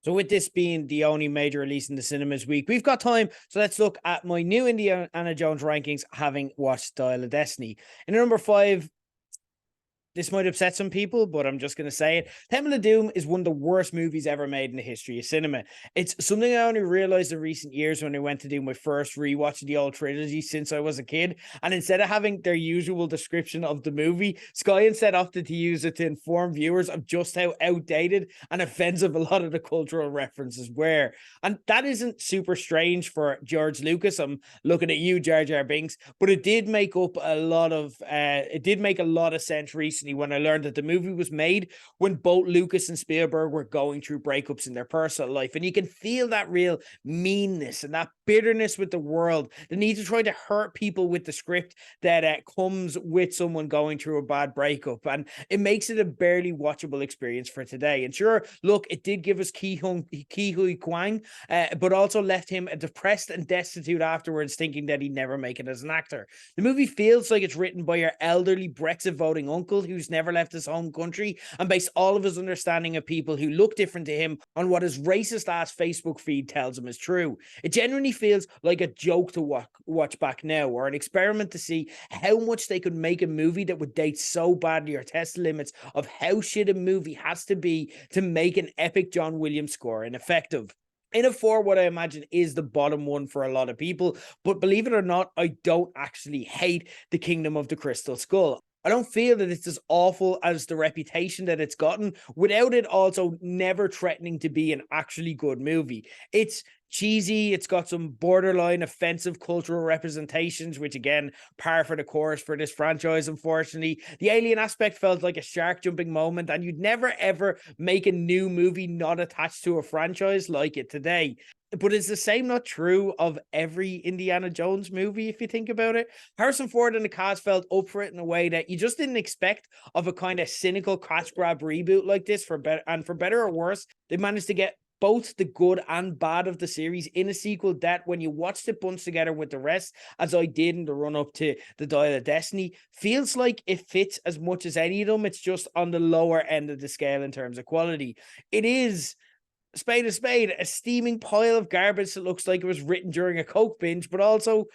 So with this being the only major release in the cinemas week, we've got time. So let's look at my new Indiana Jones rankings, having watched Dial of Destiny. In number 5, this might upset some people, but I'm just going to say it. Temple of Doom is one of the worst movies ever made in the history of cinema. It's something I only realized in recent years when I went to do my first rewatch of the old trilogy since I was a kid. And instead of having their usual description of the movie, Sky instead opted to use it to inform viewers of just how outdated and offensive a lot of the cultural references were. And that isn't super strange for George Lucas. I'm looking at you, Jar Jar Binks, but it did make up a lot of sense recently when I learned that the movie was made when both Lucas and Spielberg were going through breakups in their personal life. And you can feel that real meanness and that bitterness with the world, the need to try to hurt people with the script that comes with someone going through a bad breakup. And it makes it a barely watchable experience for today. And sure, look, it did give us Ke Huy Quang, but also left him depressed and destitute afterwards, thinking that he'd never make it as an actor. The movie feels like it's written by your elderly Brexit voting uncle who's never left his home country and based all of his understanding of people who look different to him on what his racist ass Facebook feed tells him is true. It genuinely feels like a joke to watch back now, or an experiment to see how much they could make a movie that would date so badly or test the limits of how shit a movie has to be to make an epic John Williams score ineffective. In a 4, what I imagine is the bottom one for a lot of people. But believe it or not, I don't actually hate The Kingdom of the Crystal Skull. I don't feel that it's as awful as the reputation that it's gotten, without it also never threatening to be an actually good movie. It's cheesy. It's got some borderline offensive cultural representations, which again, par for the course for this franchise, unfortunately. The alien aspect felt like a shark jumping moment, and you'd never ever make a new movie not attached to a franchise like it today. But is the same not true of every Indiana Jones movie, if you think about it? Harrison Ford and the cast felt up for it in a way that you just didn't expect of a kind of cynical cash grab reboot like this. For better or worse, they managed to get both the good and bad of the series in a sequel that, when you watched it bunched together with the rest, as I did in the run up to the Dial of Destiny, feels like it fits as much as any of them. It's just on the lower end of the scale in terms of quality. It is spade, a steaming pile of garbage that looks like it was written during a coke binge, but also,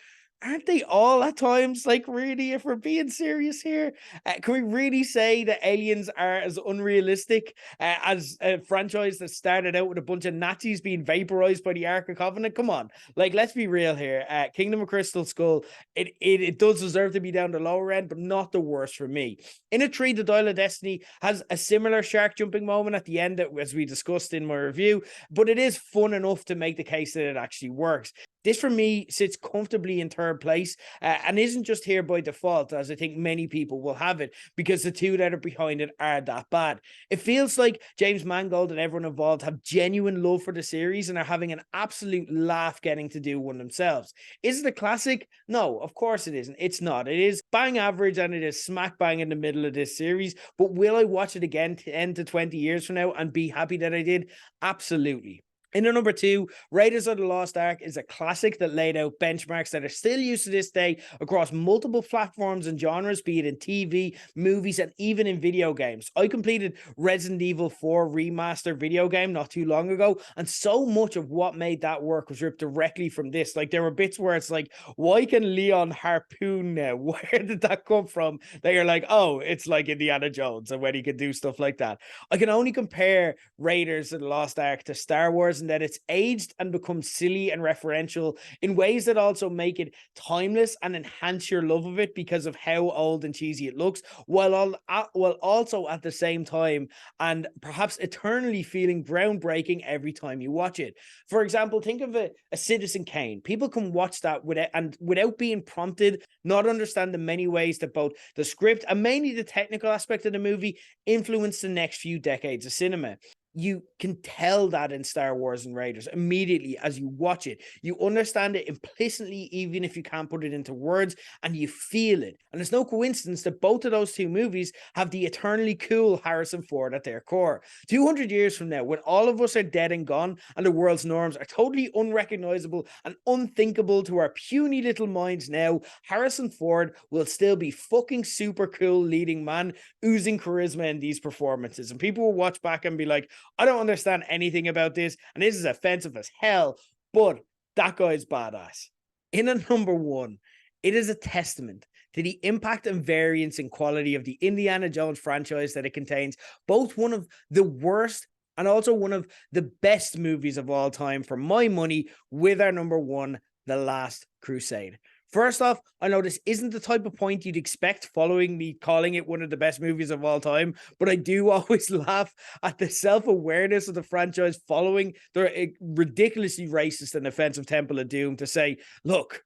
aren't they all at times? Like, really, if we're being serious here, can we really say that Aliens are as unrealistic as a franchise that started out with a bunch of Nazis being vaporized by the Ark of Covenant? Come on, like, let's be real here. Kingdom of Crystal Skull, it does deserve to be down the lower end, but not the worst for me. In a 3, the Dial of Destiny has a similar shark jumping moment at the end, that, as we discussed in my review, but it is fun enough to make the case that it actually works. This, for me, sits comfortably in 3rd place and isn't just here by default, as I think many people will have it, because the 2 that are behind it are that bad. It feels like James Mangold and everyone involved have genuine love for the series and are having an absolute laugh getting to do one themselves. Is it a classic? No, of course it isn't. It's not. It is bang average, and it is smack bang in the middle of this series. But will I watch it again 10 to 20 years from now and be happy that I did? Absolutely. In the number 2, Raiders of the Lost Ark is a classic that laid out benchmarks that are still used to this day across multiple platforms and genres, be it in TV, movies, and even in video games. I completed Resident Evil 4 remaster video game not too long ago, and so much of what made that work was ripped directly from this. Like, there were bits where it's like, why can Leon harpoon now? Where did that come from? That you're like, oh, it's like Indiana Jones, and when he could do stuff like that. I can only compare Raiders of the Lost Ark to Star Wars, and that it's aged and become silly and referential in ways that also make it timeless and enhance your love of it because of how old and cheesy it looks, while also at the same time and perhaps eternally feeling groundbreaking every time you watch it. For example, think of a Citizen Kane. People can watch that without being prompted, not understand the many ways that both the script and mainly the technical aspect of the movie influence the next few decades of cinema. You can tell that in Star Wars and Raiders immediately as you watch it. You understand it implicitly, even if you can't put it into words, and you feel it. And it's no coincidence that both of those 2 movies have the eternally cool Harrison Ford at their core. 200 years from now, when all of us are dead and gone and the world's norms are totally unrecognizable and unthinkable to our puny little minds now, Harrison Ford will still be fucking super cool leading man, oozing charisma in these performances. And people will watch back and be like, I don't understand anything about this, and this is offensive as hell, but that guy's badass. In at number 1, it is a testament to the impact and variance in quality of the Indiana Jones franchise that it contains, both one of the worst and also one of the best movies of all time for my money, with our number 1, The Last Crusade. First off, I know this isn't the type of point you'd expect following me calling it one of the best movies of all time, but I do always laugh at the self-awareness of the franchise following their ridiculously racist and offensive Temple of Doom to say, look,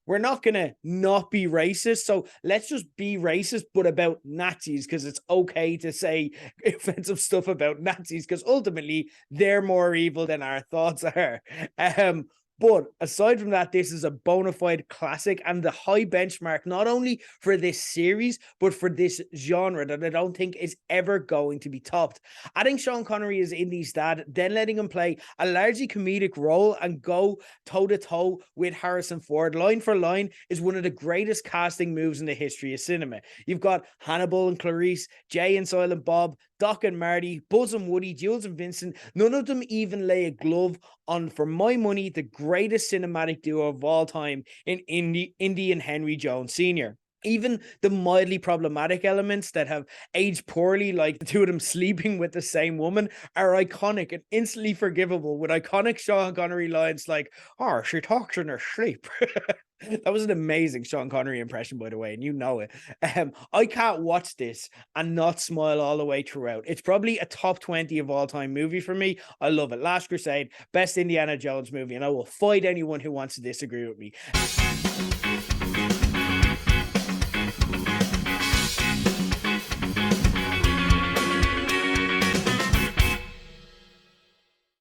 we're not going to not be racist, so let's just be racist, but about Nazis, because it's okay to say offensive stuff about Nazis, because ultimately they're more evil than our thoughts are. But aside from that, this is a bona fide classic and the high benchmark, not only for this series, but for this genre that I don't think is ever going to be topped. Adding Sean Connery as Indy's dad, then letting him play a largely comedic role and go toe-to-toe with Harrison Ford, line for line, is one of the greatest casting moves in the history of cinema. You've got Hannibal and Clarice, Jay and Silent Bob, Doc and Marty, Buzz and Woody, Jules and Vincent. None of them even lay a glove on, for my money, the greatest cinematic duo of all time in Indy and Henry Jones Sr. Even the mildly problematic elements that have aged poorly, like the two of them sleeping with the same woman, are iconic and instantly forgivable, with iconic Sean Connery lines like, "Oh, she talks in her sleep." That was an amazing Sean Connery impression, by the way, and you know it. I can't watch this and not smile all the way throughout. It's probably a top 20 of all time movie for me. I love it. Last Crusade, best Indiana Jones movie, and I will fight anyone who wants to disagree with me.